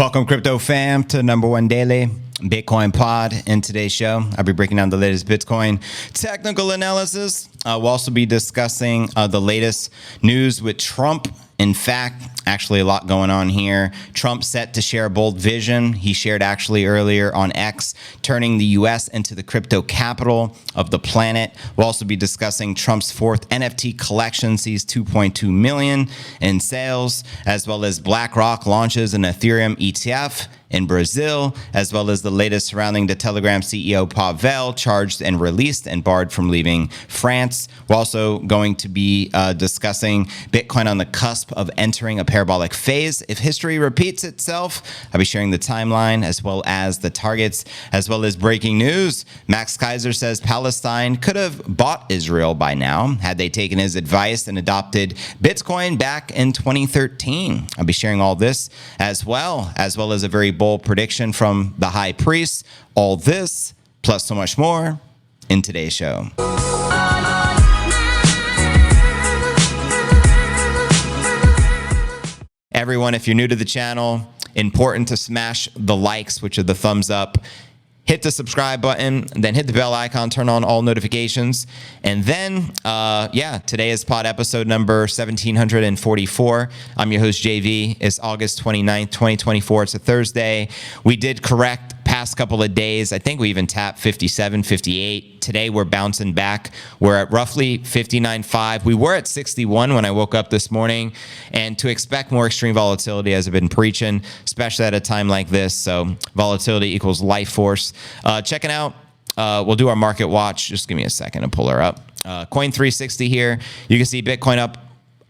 Welcome, crypto fam, to number one daily Bitcoin pod. In today's show, I'll be breaking down the latest Bitcoin technical analysis. We'll also be discussing the latest news with Trump. In fact, actually a lot going on here. Trump set to share a bold vision. He shared actually earlier on X, turning the US into the crypto capital of the planet. We'll also be discussing Trump's fourth NFT collection sees 2.2 million in sales, as well as BlackRock launches an Ethereum ETF in Brazil, as well as the latest surrounding the Telegram CEO Pell, charged and released and barred from leaving France. We're also going to be discussing Bitcoin on the cusp of entering a parabolic phase. If history repeats itself, I'll be sharing the timeline as well as the targets, as well as breaking news. Max Keiser says Palestine could have bought Israel by now had they taken his advice and adopted Bitcoin back in 2013. I'll be sharing all this as well as a very bold prediction from the high priest. All this plus so much more in today's show. Everyone, if you're new to the channel, important to smash the likes, which are the thumbs up. Hit the subscribe button, then hit the bell icon, turn on all notifications. And then, today is pod episode number 1744. I'm your host, JV. It's August 29th, 2024. It's a Thursday. We did correct past couple of days. I think we even tapped 57, 58. Today, we're bouncing back. We're at roughly 59.5. We were at 61 when I woke up this morning. And to expect more extreme volatility, as I've been preaching, especially at a time like this. So volatility equals life force. Checking out, we'll do our market watch. Just give me a second to pull her up. Coin 360 here. You can see Bitcoin up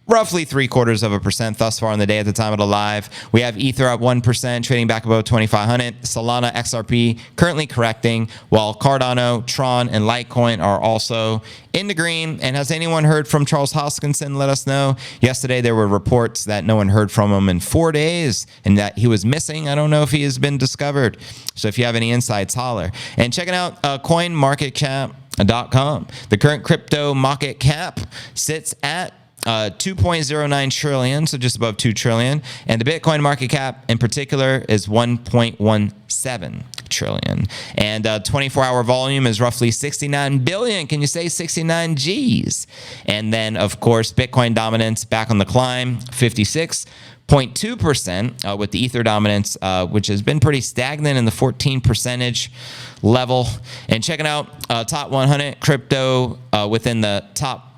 roughly 0.75% thus far on the day at the time of the live. We have Ether up 1%, trading back above 2,500. Solana XRP currently correcting, while Cardano, Tron, and Litecoin are also in the green. And has anyone heard from Charles Hoskinson? Let us know. Yesterday, there were reports that no one heard from him in 4 days and that he was missing. I don't know if he has been discovered. So if you have any insights, holler. And checking out CoinMarketCap.com. The current crypto market cap sits at 2.09 trillion, so just above 2 trillion. And the Bitcoin market cap in particular is 1.17 trillion. And 24-hour volume is roughly 69 billion. Can you say 69 G's? And then, of course, Bitcoin dominance back on the climb, 56.2%, with the Ether dominance, which has been pretty stagnant in the 14% level. And checking out top 100 crypto within the top,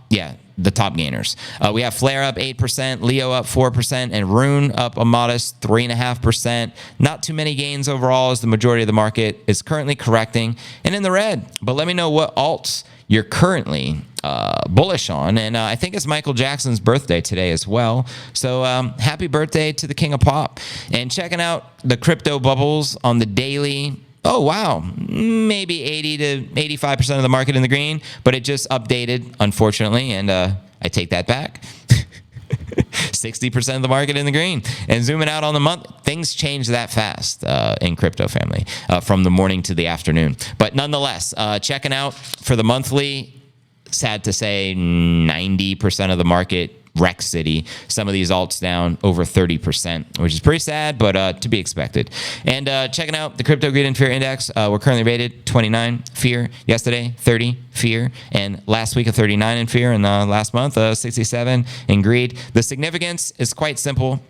the top gainers. We have Flare up 8%, Leo up 4%, and Rune up a modest 3.5%. Not too many gains overall, as the majority of the market is currently correcting and in the red. But let me know what alts you're currently bullish on. And I think it's Michael Jackson's birthday today as well. So happy birthday to the King of Pop. And checking out the crypto bubbles on the daily. Oh, wow. Maybe 80 to 85% of the market in the green, but it just updated, unfortunately, and I take that back. 60% of the market in the green. And zooming out on the month, things change that fast in crypto family from the morning to the afternoon. But nonetheless, checking out for the monthly, sad to say, 90% of the market Rex City. Some of these alts down over 30%, which is pretty sad, but to be expected. And checking out the Crypto Greed and Fear Index, we're currently rated 29 fear yesterday, 30 fear, and last week a 39 in fear, and last month 67 in greed. The significance is quite simple.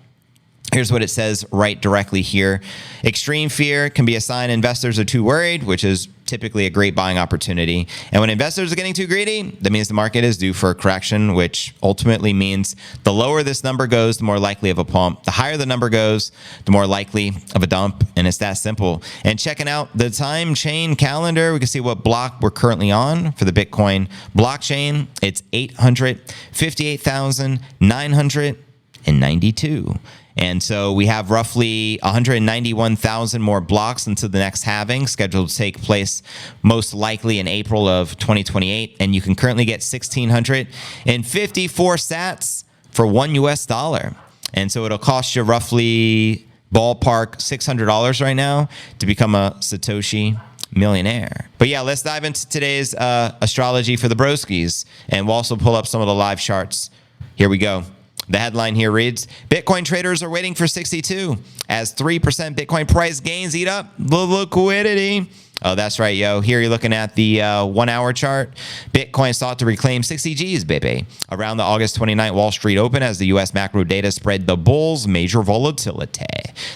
Here's what it says right directly here. Extreme fear can be a sign investors are too worried, which is typically a great buying opportunity. And when investors are getting too greedy, that means the market is due for a correction, which ultimately means the lower this number goes, the more likely of a pump. The higher the number goes, the more likely of a dump. And it's that simple. And checking out the time chain calendar, we can see what block we're currently on for the Bitcoin blockchain. It's 858,992. And so we have roughly 191,000 more blocks until the next halving, scheduled to take place most likely in April of 2028. And you can currently get 1,654 sats for $1. And so it'll cost you roughly ballpark $600 right now to become a Satoshi millionaire. But yeah, let's dive into today's astrology for the broskies. And we'll also pull up some of the live charts. Here we go. The headline here reads, Bitcoin traders are waiting for 62 as 3% Bitcoin price gains eat up the liquidity. Oh, that's right, yo. Here you're looking at the 1 hour chart. Bitcoin sought to reclaim 60 G's, baby, around the August 29th Wall Street Open as the U.S. macro data spread the bulls major volatility.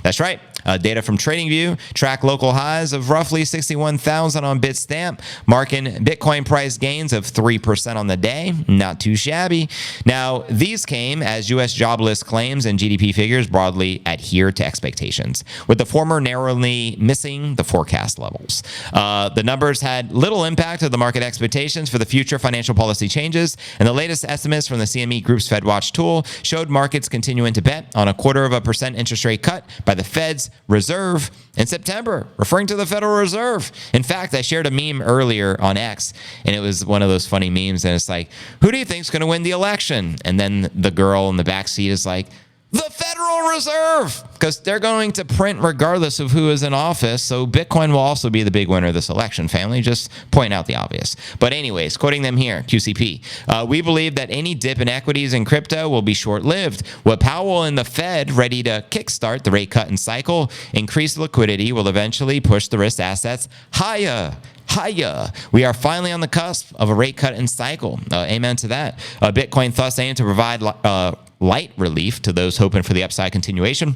That's right. Data from TradingView track local highs of roughly 61,000 on Bitstamp, marking Bitcoin price gains of 3% on the day. Not too shabby. Now, these came as U.S. jobless claims and GDP figures broadly adhere to expectations, with the former narrowly missing the forecast levels. The numbers had little impact of the market expectations for the future financial policy changes, and the latest estimates from the CME Group's FedWatch tool showed markets continuing to bet on a 0.25% interest rate cut by the Fed's Reserve in September, referring to the Federal Reserve. In fact, I shared a meme earlier on X, and it was one of those funny memes, and it's like, who do you think's going to win the election? And then the girl in the back seat is like, the Federal Reserve, because they're going to print regardless of who is in office. So Bitcoin will also be the big winner of this election, family. Just point out the obvious. But anyways, quoting them here, QCP, we believe that any dip in equities and crypto will be short-lived. With Powell and the Fed ready to kickstart the rate cut and cycle, increased liquidity will eventually push the risk assets higher. We are finally on the cusp of a rate cut and cycle. Amen to that. Bitcoin thus aimed to provide light relief to those hoping for the upside continuation.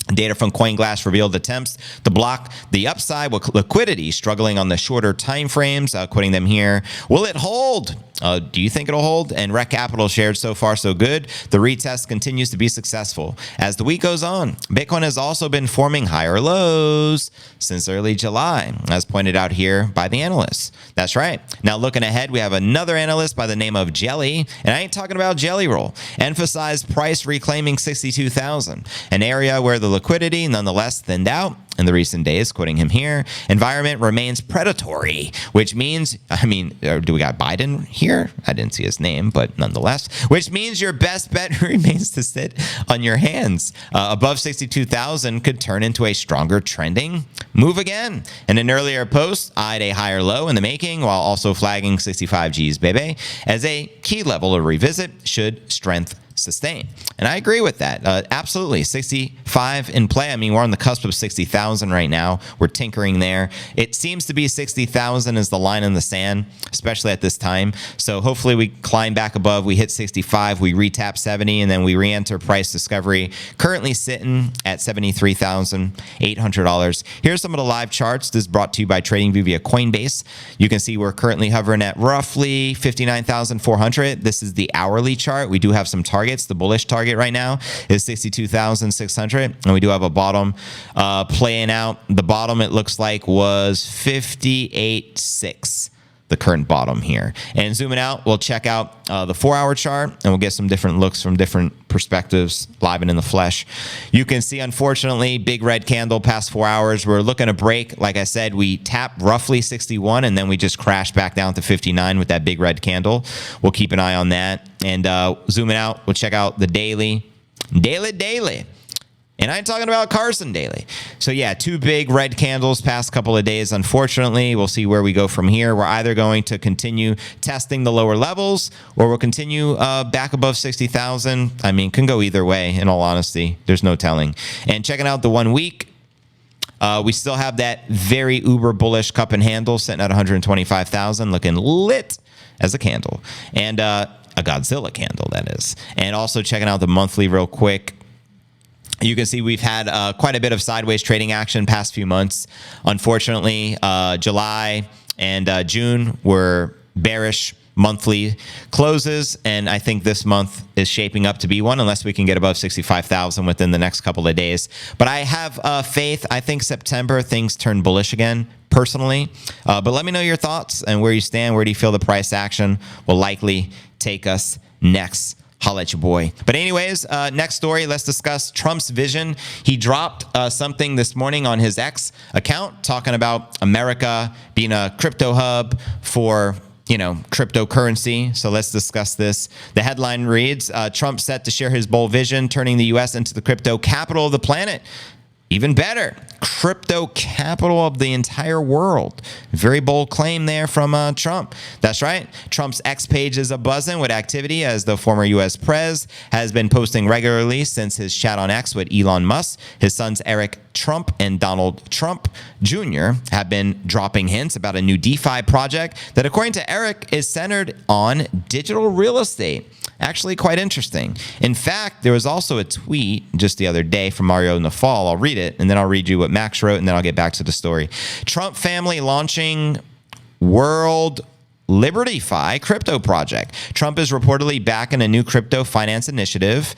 Data from CoinGlass revealed attempts to block the upside with liquidity struggling on the shorter time frames. Quoting them here, will it hold? Do you think it'll hold? And Rec Capital shared so far so good. The retest continues to be successful. As the week goes on, Bitcoin has also been forming higher lows since early July, as pointed out here by the analysts. That's right. Now looking ahead, we have another analyst by the name of Jelly, and I ain't talking about Jelly Roll, emphasized price reclaiming 62,000, an area where the liquidity nonetheless thinned out in the recent days. Quoting him here, environment remains predatory, which means, do we got Biden here? I didn't see his name, but nonetheless, which means your best bet remains to sit on your hands. Above 62,000 could turn into a stronger trending move again. In an earlier post, eyed a higher low in the making while also flagging 65 G's, baby, as a key level to revisit should strength sustain. And I agree with that. Absolutely. 65 in play. We're on the cusp of 60,000 right now. We're tinkering there. It seems to be 60,000 is the line in the sand, especially at this time. So hopefully we climb back above. We hit 65, we retap 70, and then we re-enter price discovery. Currently sitting at $73,800. Here's some of the live charts. This is brought to you by TradingView via Coinbase. You can see we're currently hovering at roughly 59,400. This is the hourly chart. We do have some targets. The bullish target right now is 62,600, and we do have a bottom playing out. The bottom, it looks like, was 58.6, the current bottom here. And zooming out, we'll check out the 4 hour chart, and we'll get some different looks from different perspectives live and in the flesh. You can see, unfortunately, big red candle past 4 hours. We're looking to break. Like I said, we tapped roughly 61, and then we just crashed back down to 59 with that big red candle. We'll keep an eye on that. And zooming out, we'll check out the daily. And I ain't talking about Carson daily. So yeah, two big red candles past couple of days. Unfortunately, we'll see where we go from here. We're either going to continue testing the lower levels, or we'll continue back above 60,000. Can go either way, in all honesty. There's no telling. And checking out the 1 week, we still have that very uber bullish cup and handle sitting at 125,000, looking lit as a candle. And a Godzilla candle, that is. And also checking out the monthly real quick. You can see we've had quite a bit of sideways trading action past few months. Unfortunately, July and June were bearish monthly closes, and I think this month is shaping up to be one, unless we can get above 65,000 within the next couple of days. But I have faith. I think September things turn bullish again, personally. But let me know your thoughts and where you stand. Where do you feel the price action will likely take us next? Holla at your boy. But anyways, next story, let's discuss Trump's vision. He dropped something this morning on his X account talking about America being a crypto hub for, cryptocurrency. So let's discuss this. The headline reads, Trump set to share his bold vision, turning the U.S. into the crypto capital of the planet. Even better, crypto capital of the entire world. Very bold claim there from Trump. That's right. Trump's X page is a-buzzing with activity as the former U.S. Prez has been posting regularly since his chat on X with Elon Musk. His sons Eric Trump and Donald Trump Jr. have been dropping hints about a new DeFi project that, according to Eric, is centered on digital real estate. Actually quite interesting. In fact, there was also a tweet just the other day from Mario Nafal. I'll read it, and then I'll read you what Max wrote, and then I'll get back to the story. Trump family launching World LibertyFi crypto project. Trump is reportedly backing a new crypto finance initiative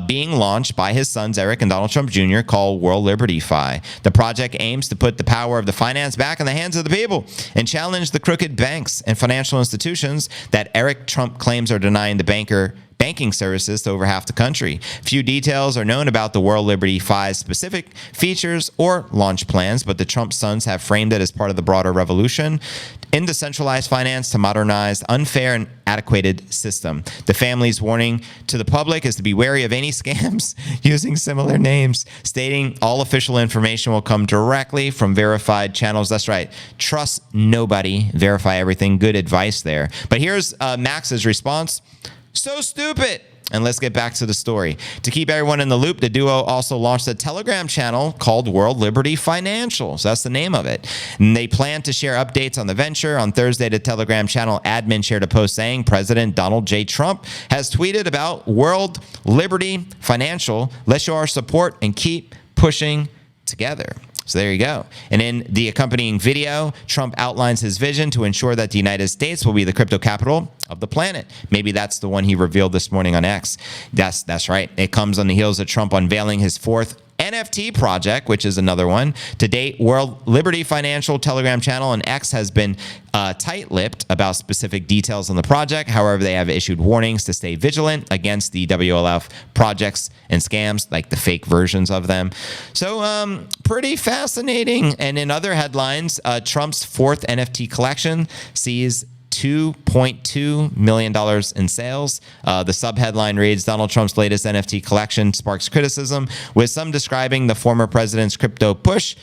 being launched by his sons Eric and Donald Trump Jr. called World LibertyFi. The project aims to put the power of the finance back in the hands of the people and challenge the crooked banks and financial institutions that Eric Trump claims are denying the banking services to over half the country. Few details are known about the World LibertyFi's specific features or launch plans, but the Trump sons have framed it as part of the broader revolution in decentralized finance to modernize unfair and antiquated system. The family's warning to the public is to be wary of any scams using similar names, stating all official information will come directly from verified channels. That's right. Trust nobody. Verify everything. Good advice there. But here's Max's response. So stupid. And let's get back to the story. To keep everyone in the loop, the duo also launched a Telegram channel called World Liberty Financials. That's the name of it. And they plan to share updates on the venture. On Thursday, the Telegram channel admin shared a post saying President Donald J. Trump has tweeted about World Liberty Financial. Let's show our support and keep pushing together. So there you go. And in the accompanying video, Trump outlines his vision to ensure that the United States will be the crypto capital of the planet. Maybe that's the one he revealed this morning on X. That's right. It comes on the heels of Trump unveiling his fourth NFT project, which is another one. To date, World Liberty Financial Telegram channel and X has been tight-lipped about specific details on the project. However, they have issued warnings to stay vigilant against the WLF projects and scams, like the fake versions of them. So pretty fascinating. And in other headlines, Trump's fourth NFT collection sees $2.2 million in sales. The subheadline reads, Donald Trump's latest NFT collection sparks criticism, with some describing the former president's crypto push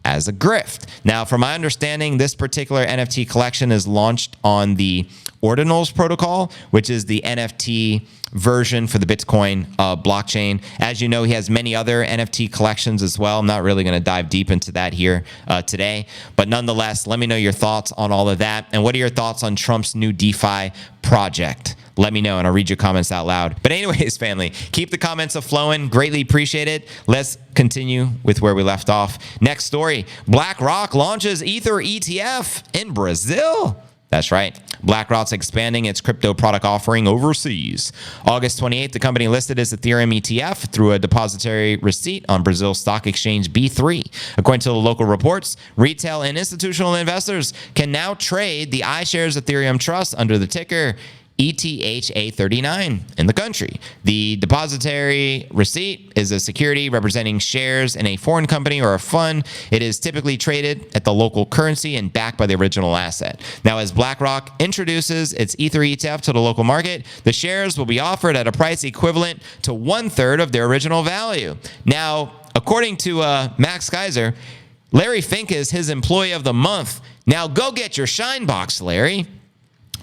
as a grift. Now, from my understanding, this particular NFT collection is launched on the Ordinals protocol, which is the NFT version for the Bitcoin blockchain. As you know, he has many other NFT collections as well. I'm not really going to dive deep into that here today. But nonetheless, let me know your thoughts on all of that. And what are your thoughts on Trump's new DeFi project? Let me know, and I'll read your comments out loud. But anyways, family, keep the comments flowing. Greatly appreciate it. Let's continue with where we left off. Next story, BlackRock launches Ether ETF in Brazil. That's right. BlackRock's expanding its crypto product offering overseas. August 28th, the company listed its Ethereum ETF through a depository receipt on Brazil's stock exchange B3. According to the local reports, retail and institutional investors can now trade the iShares Ethereum Trust under the ticker ETHA39 in the country. The depository receipt is a security representing shares in a foreign company or a fund. It is typically traded at the local currency and backed by the original asset. Now, as BlackRock introduces its Ether ETF to the local market, the shares will be offered at a price equivalent to 1/3 of their original value. Now, according to Max KEISER, Larry Fink is his employee of the month. Now, go get your shine box, Larry.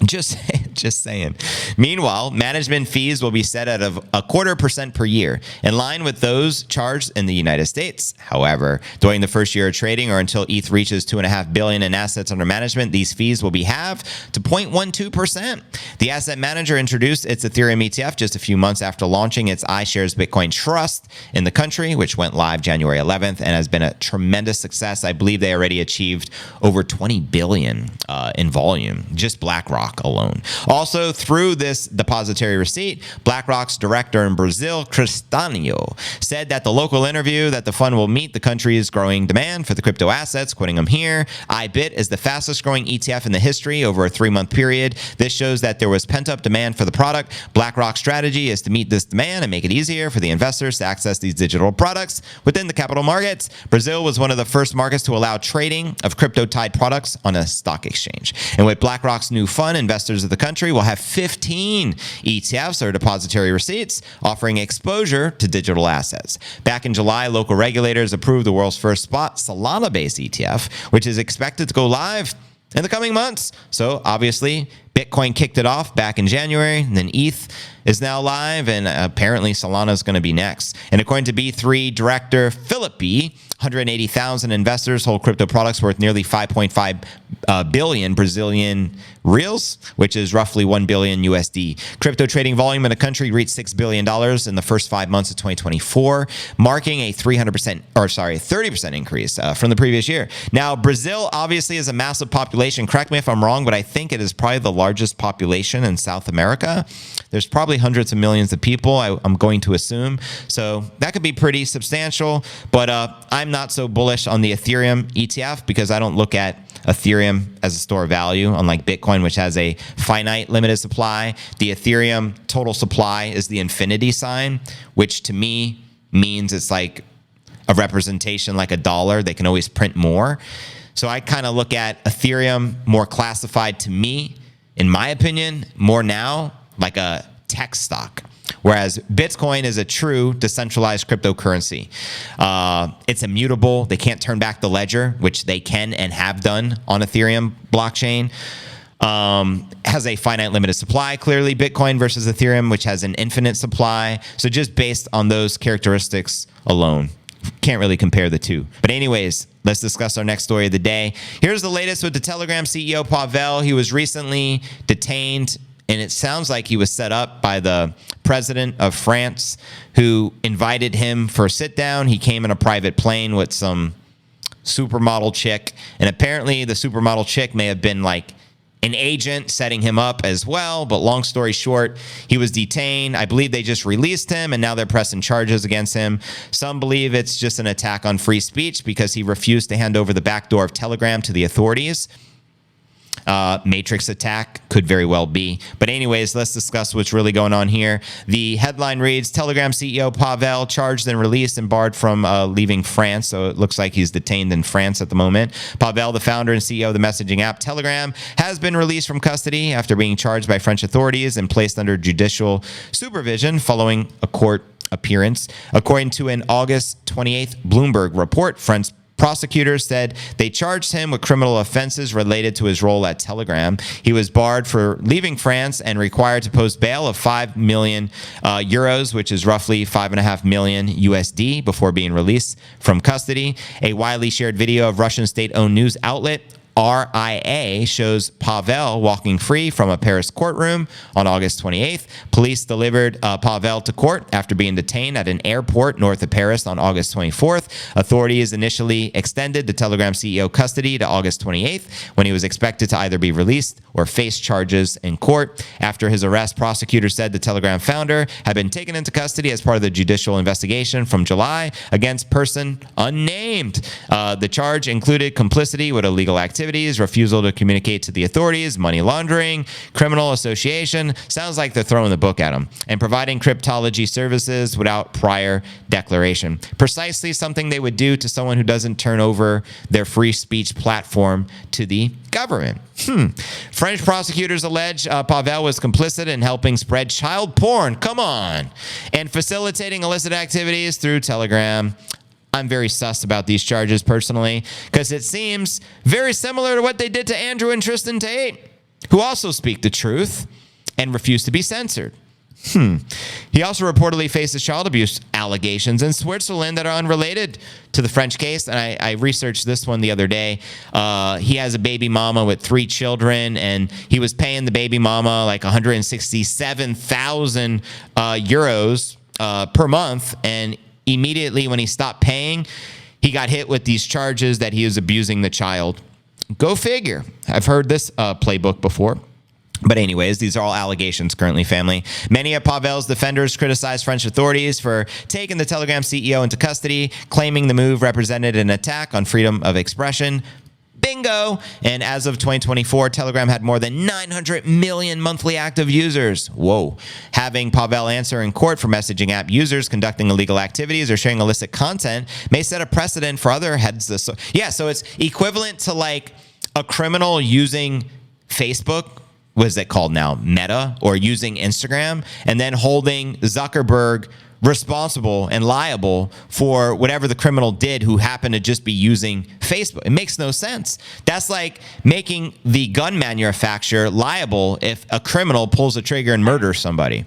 Just saying. Meanwhile, management fees will be set at a 0.25% per year, in line with those charged in the United States. However, during the first year of trading or until ETH reaches $2.5 billion in assets under management, these fees will be halved to 0.12%. The asset manager introduced its Ethereum ETF just a few months after launching its iShares Bitcoin Trust in the country, which went live January 11th and has been a tremendous success. I believe they already achieved over 20 billion in volume, just BlackRock alone. Also, through this depository receipt, BlackRock's director in Brazil, Cristiano, said that the local interview that the fund will meet the country's growing demand for the crypto assets. Quoting him here, IBIT is the fastest growing ETF in the history over a 3-month period. This shows that there was pent-up demand for the product. BlackRock's strategy is to meet this demand and make it easier for the investors to access these digital products within the capital markets. Brazil was one of the first markets to allow trading of crypto-tied products on a stock exchange. And with BlackRock's new fund, investors of the country country will have 15 ETFs or depository receipts offering exposure to digital assets. Back in July, local regulators approved the world's first spot Solana-based ETF, which is expected to go live in the coming months. So obviously, Bitcoin kicked it off back in January, and then ETH is now live, and apparently Solana is going to be next. And according to B3 director Philip B., 180,000 investors hold crypto products worth nearly 5.5 billion Brazilian reals, which is roughly 1 billion USD. Crypto trading volume in the country reached $6 billion in the first 5 months of 2024, marking a 30% increase from the previous year. Now, Brazil obviously is a massive population. Correct me if I'm wrong, but I think it is probably the largest population in South America. There's probably hundreds of millions of people, I'm going to assume. So that could be pretty substantial, but I'm not so bullish on the Ethereum ETF because I don't look at Ethereum as a store of value, unlike Bitcoin, which has a finite limited supply. The Ethereum total supply is the infinity sign, which to me means it's like a representation like a dollar. They can always print more. So I kind of look at Ethereum more classified to me, in my opinion, more now like a tech stock. Whereas Bitcoin is a true decentralized cryptocurrency. It's immutable. They can't turn back the ledger, which they can and have done on Ethereum blockchain. Has a finite limited supply, clearly, Bitcoin versus Ethereum, which has an infinite supply. So just based on those characteristics alone, can't really compare the two. But anyways, let's discuss our next story of the day. Here's the latest with the Telegram CEO, Pavel. He was recently detained, and it sounds like he was set up by the president of France, who invited him for a sit down. He came in a private plane with some supermodel chick, and apparently the supermodel chick may have been like an agent setting him up as well. But long story short, he was detained. I believe they just released him, and now they're pressing charges against him. Some believe it's just an attack on free speech because he refused to hand over the backdoor of Telegram to the authorities. Matrix attack could very well be. But anyways, let's discuss what's really going on here. The headline reads, Telegram CEO Pavel charged and released and barred from leaving France. So it looks like he's detained in France at the moment. Pavel, the founder and CEO of the messaging app Telegram, has been released from custody after being charged by French authorities and placed under judicial supervision following a court appearance. According to an August 28th Bloomberg report, French prosecutors said they charged him with criminal offenses related to his role at Telegram. He was barred for leaving France and required to post bail of 5 million euros, which is roughly 5.5 million USD, before being released from custody. A widely shared video of Russian state-owned news outlet RIA shows Pavel walking free from a Paris courtroom on August 28th. Police delivered Pavel to court after being detained at an airport north of Paris on August 24th. Authorities initially extended the Telegram CEO custody to August 28th, when he was expected to either be released or face charges in court. After his arrest, prosecutors said the Telegram founder had been taken into custody as part of the judicial investigation from July against person unnamed. The charge included complicity with illegal activity, refusal to communicate to the authorities, money laundering, criminal association. Sounds like they're throwing the book at him. And providing cryptology services without prior declaration. Precisely something they would do to someone who doesn't turn over their free speech platform to the government. French prosecutors allege Pavel was complicit in helping spread child porn. Come on. And facilitating illicit activities through Telegram. I'm very sus about these charges personally, because it seems very similar to what they did to Andrew and Tristan Tate, who also speak the truth and refuse to be censored. He also reportedly faces child abuse allegations in Switzerland that are unrelated to the French case. And I researched this one the other day. He has a baby mama with 3 children, and he was paying the baby mama like 167,000 euros per month. And immediately when he stopped paying, he got hit with these charges that he was abusing the child. Go figure. I've heard this playbook before. But anyways, these are all allegations currently, family. Many of Pavel's defenders criticized French authorities for taking the Telegram CEO into custody, claiming the move represented an attack on freedom of expression. Bingo! And as of 2024, Telegram had more than 900 million monthly active users. Whoa. Having Pavel answer in court for messaging app users conducting illegal activities or sharing illicit content may set a precedent for other heads. So it's equivalent to like a criminal using Facebook what is it called now? Meta, or using Instagram, and then holding Zuckerberg responsible and liable for whatever the criminal did who happened to just be using Facebook. It makes no sense. That's like making the gun manufacturer liable if a criminal pulls a trigger and murders somebody.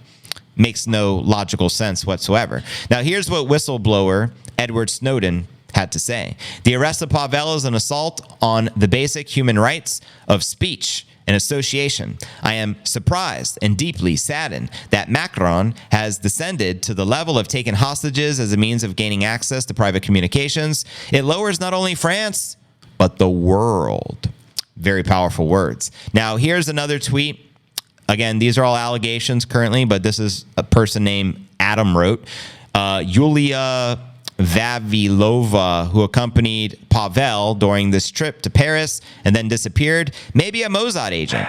Makes no logical sense whatsoever. Now, here's what whistleblower Edward Snowden had to say. The arrest of Pavel is an assault on the basic human rights of speech and association. I am surprised and deeply saddened that Macron has descended to the level of taking hostages as a means of gaining access to private communications. It lowers not only France, but the world. Very powerful words. Now, here's another tweet. Again, these are all allegations currently, but this is a person named Adam wrote. Yulia Vavilova, who accompanied Pavel during this trip to Paris and then disappeared, may be a Mossad agent,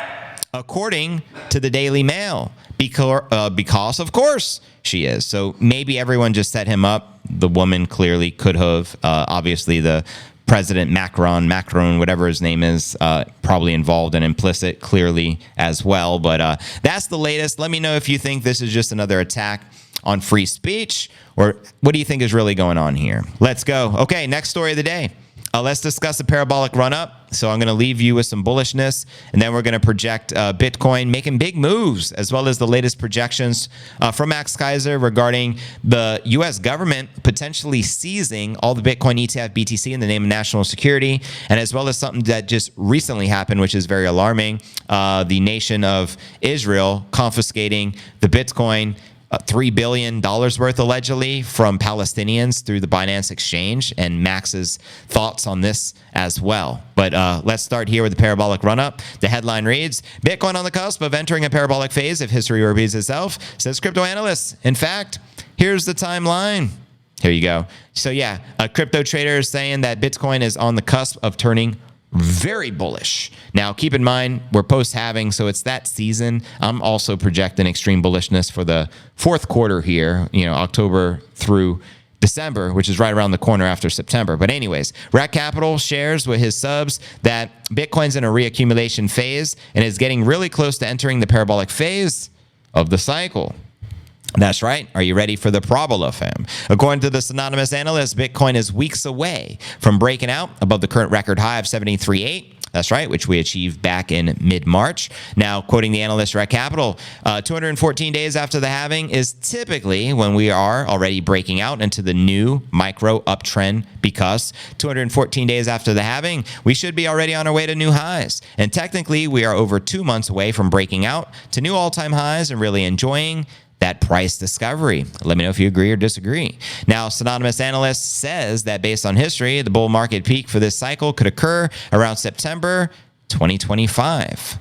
according to the Daily Mail, because of course she is. So maybe everyone just set him up. The woman clearly could have. Obviously, the President Macron, whatever his name is, probably involved and implicit clearly as well. But that's the latest. Let me know if you think this is just another attack on free speech, or what do you think is really going on here? Let's go. Okay, next story of the day. Let's discuss the Parabolic Runup. So I'm going to leave you with some bullishness, and then we're going to project Bitcoin making big moves, as well as the latest projections from Max Keiser regarding the U.S. government potentially seizing all the Bitcoin ETF BTC in the name of national security, and as well as something that just recently happened, which is very alarming. The nation of Israel confiscating the Bitcoin $3 billion worth allegedly from Palestinians through the Binance exchange, and Max's thoughts on this as well. But let's start here with the Parabolic Runup. The headline reads, Bitcoin on the cusp of entering a parabolic phase if history repeats itself, says crypto analysts. In fact, here's the timeline. Here you go. So yeah, a crypto trader is saying that Bitcoin is on the cusp of turning very bullish. Now, keep in mind, we're post-halving, so it's that season. I'm also projecting extreme bullishness for the fourth quarter here, October through December, which is right around the corner after September. But anyways, Rat Capital shares with his subs that Bitcoin's in a reaccumulation phase and is getting really close to entering the parabolic phase of the cycle. That's right. Are you ready for the parabola, fam? According to this anonymous analyst, Bitcoin is weeks away from breaking out above the current record high of 73.8. That's right, which we achieved back in mid-March. Now, quoting the analyst Rat Capital, 214 days after the halving is typically when we are already breaking out into the new micro uptrend, because 214 days after the halving, we should be already on our way to new highs. And technically, we are over 2 months away from breaking out to new all-time highs and really enjoying that price discovery. Let me know if you agree or disagree. Now, Synonymous Analyst says that based on history, the bull market peak for this cycle could occur around September 2025,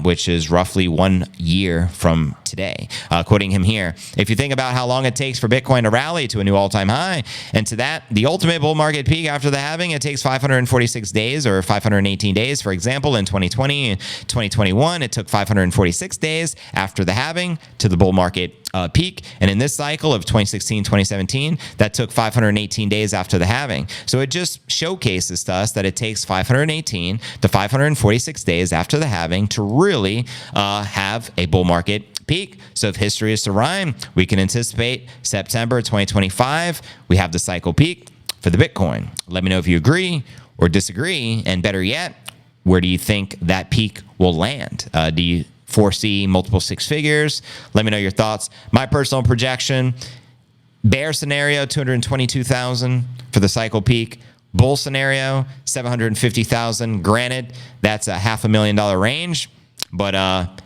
which is roughly 1 year from today. Quoting him here, if you think about how long it takes for Bitcoin to rally to a new all-time high, and to that, the ultimate bull market peak after the halving, it takes 546 days or 518 days. For example, in 2020 and 2021, it took 546 days after the halving to the bull market peak. And in this cycle of 2016, 2017, that took 518 days after the halving. So it just showcases to us that it takes 518 to 546 days after the halving to really have a bull market peak. So if history is to rhyme, we can anticipate September 2025, we have the cycle peak for the Bitcoin. Let me know if you agree or disagree. And better yet, where do you think that peak will land? Do you foresee multiple six figures? Let me know your thoughts. My personal projection, bear scenario, 222,000 for the cycle peak. Bull scenario, 750,000. Granted, that's a $500,000 range, but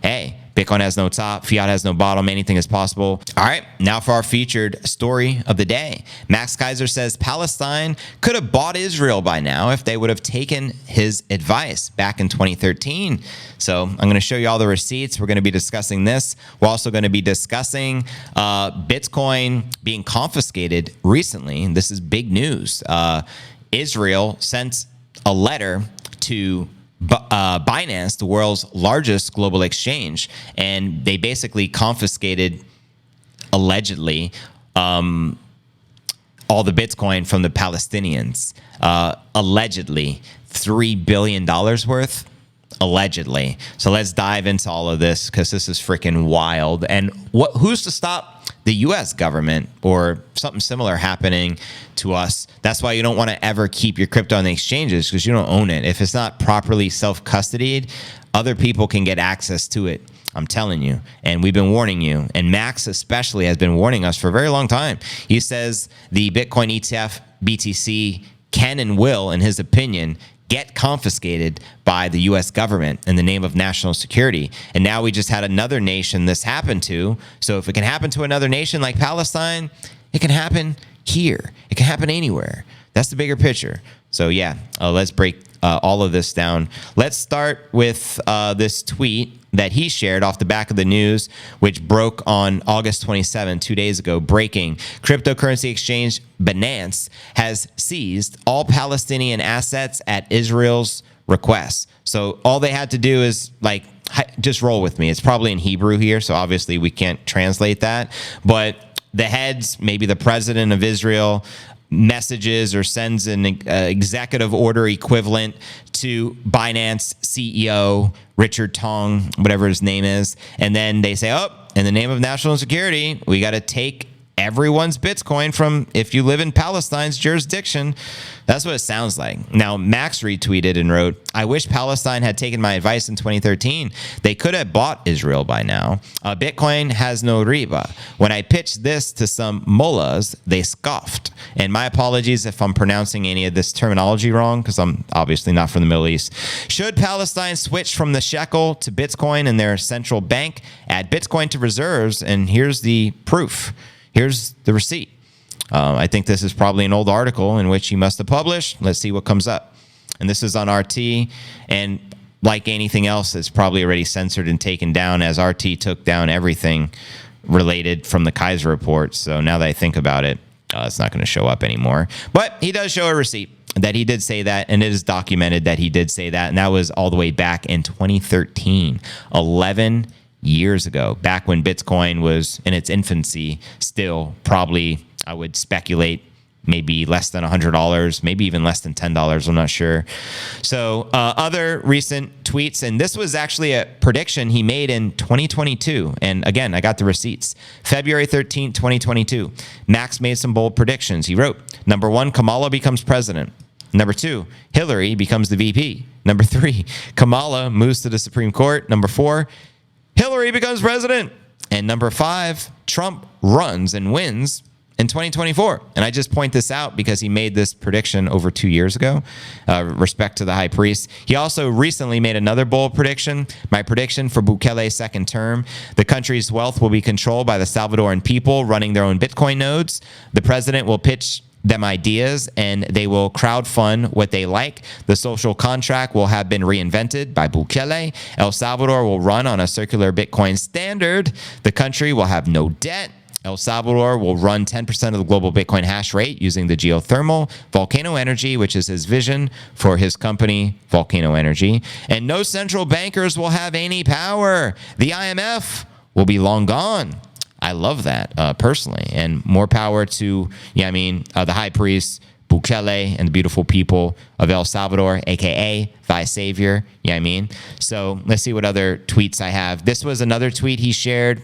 hey, Bitcoin has no top, fiat has no bottom, anything is possible. All right, now for our featured story of the day. Max Keiser says Palestine could have bought Israel by now if they would have taken his advice back in 2013. So I'm going to show you all the receipts. We're going to be discussing this. We're also going to be discussing Bitcoin being confiscated recently. And this is big news. Israel sent a letter to Binance, the world's largest global exchange, and they basically confiscated, allegedly, all the Bitcoin from the Palestinians. Allegedly, $3 billion worth. allegedly. So let's dive into all of this because this is freaking wild. And who's to stop the U.S. government or something similar happening to us? That's why you don't want to ever keep your crypto on the exchanges, because you don't own it. If it's not properly self-custodied, other people can get access to it. I'm telling you. And we've been warning you. And Max especially has been warning us for a very long time. He says the Bitcoin ETF, BTC, can and will, in his opinion, get confiscated by the U.S. government in the name of national security. And now we just had another nation this happened to. So if it can happen to another nation like Palestine, it can happen here. It can happen anywhere. That's the bigger picture. So yeah, let's break all of this down. Let's start with this tweet that he shared off the back of the news, which broke on August 27, 2 days ago. Breaking: cryptocurrency exchange Binance has seized all Palestinian assets at Israel's request. So all they had to do is just roll with me. It's probably in Hebrew here, so obviously we can't translate that. But the heads, maybe the president of Israel, messages or sends an executive order equivalent to Binance CEO Richard Tong, whatever his name is, and then they say, oh, in the name of national security, we got to take everyone's Bitcoin from if you live in Palestine's jurisdiction. That's what it sounds like. Now, Max retweeted and wrote, I wish Palestine had taken my advice in 2013. They could have bought Israel by now. Bitcoin has no riba. When I pitched this to some mullahs, they scoffed. And my apologies if I'm pronouncing any of this terminology wrong, because I'm obviously not from the Middle East. Should Palestine switch from the shekel to Bitcoin in their central bank, add Bitcoin to reserves, and here's the proof. Here's the receipt. I think this is probably an old article in which he must have published. Let's see what comes up. And this is on RT. And like anything else, it's probably already censored and taken down, as RT took down everything related from the KEISER report. So now that I think about it, it's not going to show up anymore. But he does show a receipt that he did say that, and it is documented that he did say that. And that was all the way back in 2013, 11 years ago, back when Bitcoin was in its infancy, still probably, I would speculate, maybe less than $100, maybe even less than $10. I'm not sure. So other recent tweets, and this was actually a prediction he made in 2022. And again, I got the receipts. February 13th, 2022. Max made some bold predictions. He wrote, number 1, Kamala becomes president. Number 2, Hillary becomes the VP. Number 3, Kamala moves to the Supreme Court. Number 4, Hillary becomes president. And number 5, Trump runs and wins in 2024. And I just point this out because he made this prediction over 2 years ago, respect to the high priest. He also recently made another bold prediction. My prediction for Bukele's second term: the country's wealth will be controlled by the Salvadoran people running their own Bitcoin nodes. The president will pitch them ideas and they will crowdfund what they like. The social contract will have been reinvented by Bukele. El Salvador will run on a circular Bitcoin standard. The country will have no debt. El Salvador will run 10% of the global Bitcoin hash rate using the geothermal volcano energy, which is his vision for his company, Volcano Energy. And no central bankers will have any power. The IMF will be long gone. I love that personally, and more power to, the high priest, Bukele, and the beautiful people of El Salvador, aka thy savior. So let's see what other tweets I have. This was another tweet he shared,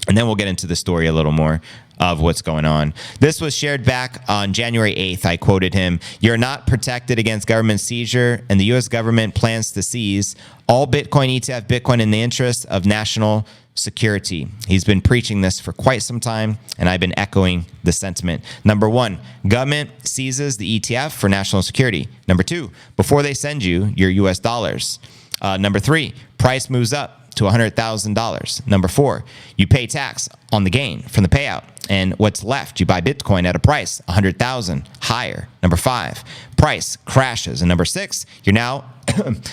and then we'll get into the story a little more of what's going on. This was shared back on January 8th. I quoted him, "You're not protected against government seizure, and the U.S. government plans to seize all Bitcoin ETF Bitcoin in the interest of national security." He's been preaching this for quite some time, and I've been echoing the sentiment. Number 1, government seizes the ETF for national security. Number 2, before they send you your US dollars. Number 3, price moves up to $100,000. Number 4, you pay tax on the gain from the payout, and what's left, you buy Bitcoin at a price 100,000 higher. Number 5, price crashes. And number 6, you're now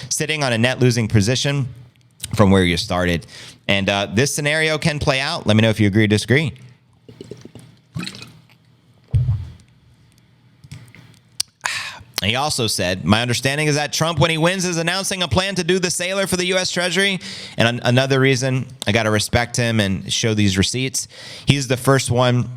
sitting on a net losing position from where you started. And this scenario can play out. Let me know if you agree or disagree. He also said, my understanding is that Trump, when he wins, is announcing a plan to do the sailor for the U.S. Treasury. And another reason I got to respect him and show these receipts, he's the first one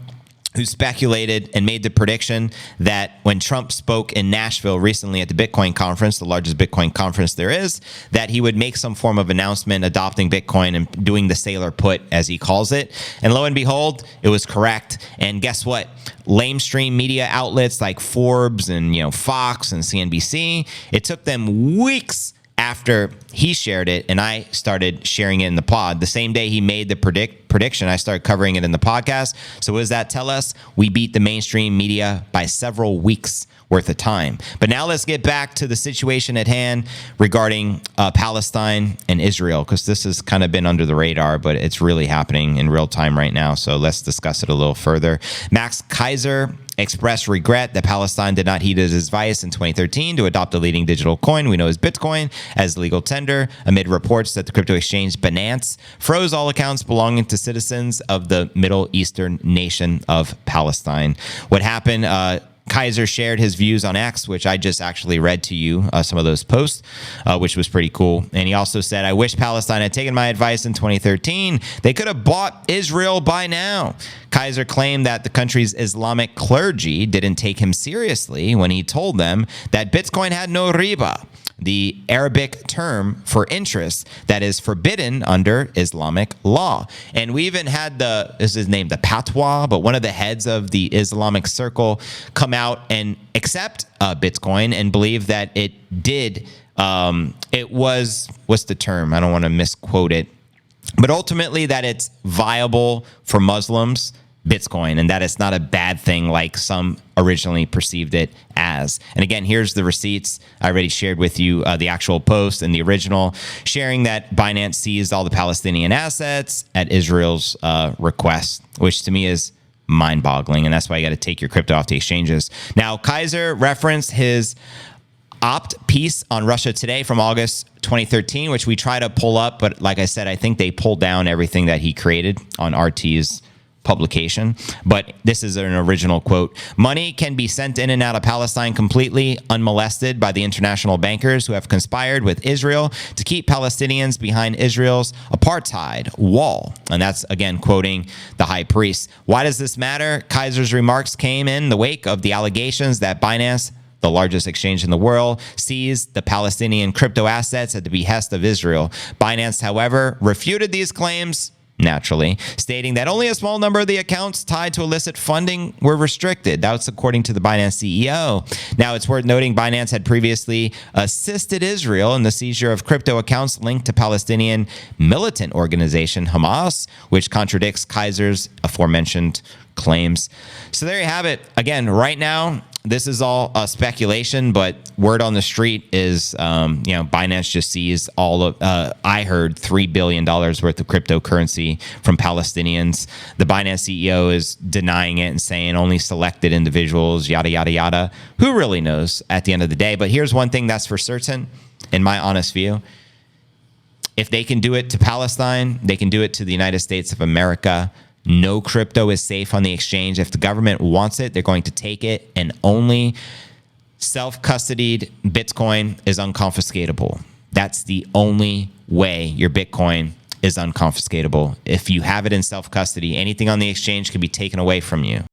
who speculated and made the prediction that when Trump spoke in Nashville recently at the Bitcoin conference, the largest Bitcoin conference there is, that he would make some form of announcement adopting Bitcoin and doing the sailor put, as he calls it. And lo and behold, it was correct. And guess what? Lamestream media outlets like Forbes and Fox and CNBC, it took them weeks after he shared it and I started sharing it in the pod. The same day he made the prediction, I started covering it in the podcast. So what does that tell us? We beat the mainstream media by several weeks worth of time. But now let's get back to the situation at hand regarding Palestine and Israel, because this has kind of been under the radar, but it's really happening in real time right now. So let's discuss it a little further. Max Keiser expressed regret that Palestine did not heed his advice in 2013 to adopt the leading digital coin we know as Bitcoin as legal tender, amid reports that the crypto exchange Binance froze all accounts belonging to citizens of the Middle Eastern nation of Palestine. What happened? KEISER shared his views on X, which I just actually read to you, some of those posts, which was pretty cool. And he also said, I wish Palestine had taken my advice in 2013. They could have bought Israel by now. KEISER claimed that the country's Islamic clergy didn't take him seriously when he told them that Bitcoin had no riba, the Arabic term for interest that is forbidden under Islamic law. And we even had this is named the Patwa, but one of the heads of the Islamic circle come out and accept Bitcoin and believe that it did. It was, what's the term? I don't want to misquote it, but ultimately that it's viable for Muslims, Bitcoin, and that it's not a bad thing like some originally perceived it as. And again, here's the receipts. I already shared with you the actual post and the original, sharing that Binance seized all the Palestinian assets at Israel's request, which to me is mind-boggling, and that's why you got to take your crypto off the exchanges. Now, KEISER referenced his opt piece on Russia Today from August 2013, which we try to pull up, but like I said, I think they pulled down everything that he created on RT's publication. But this is an original quote. Money can be sent in and out of Palestine completely unmolested by the international bankers who have conspired with Israel to keep Palestinians behind Israel's apartheid wall. And that's, again, quoting the high priest. Why does this matter? KEISER's remarks came in the wake of the allegations that Binance, the largest exchange in the world, seized the Palestinian crypto assets at the behest of Israel. Binance, however, refuted these claims, naturally, stating that only a small number of the accounts tied to illicit funding were restricted. That's according to the Binance CEO. Now, it's worth noting Binance had previously assisted Israel in the seizure of crypto accounts linked to Palestinian militant organization Hamas, which contradicts KEISER's aforementioned claims. So there you have it. Again, right now, this is all speculation, but word on the street is, Binance just seized all of, I heard $3 billion worth of cryptocurrency from Palestinians. The Binance CEO is denying it and saying only selected individuals, yada, yada, yada. Who really knows at the end of the day? But here's one thing that's for certain, in my honest view. If they can do it to Palestine, they can do it to the United States of America. No crypto is safe on the exchange. If the government wants it, they're going to take it, and only self-custodied Bitcoin is unconfiscatable. That's the only way your Bitcoin is unconfiscatable. If you have it in self-custody, anything on the exchange can be taken away from you.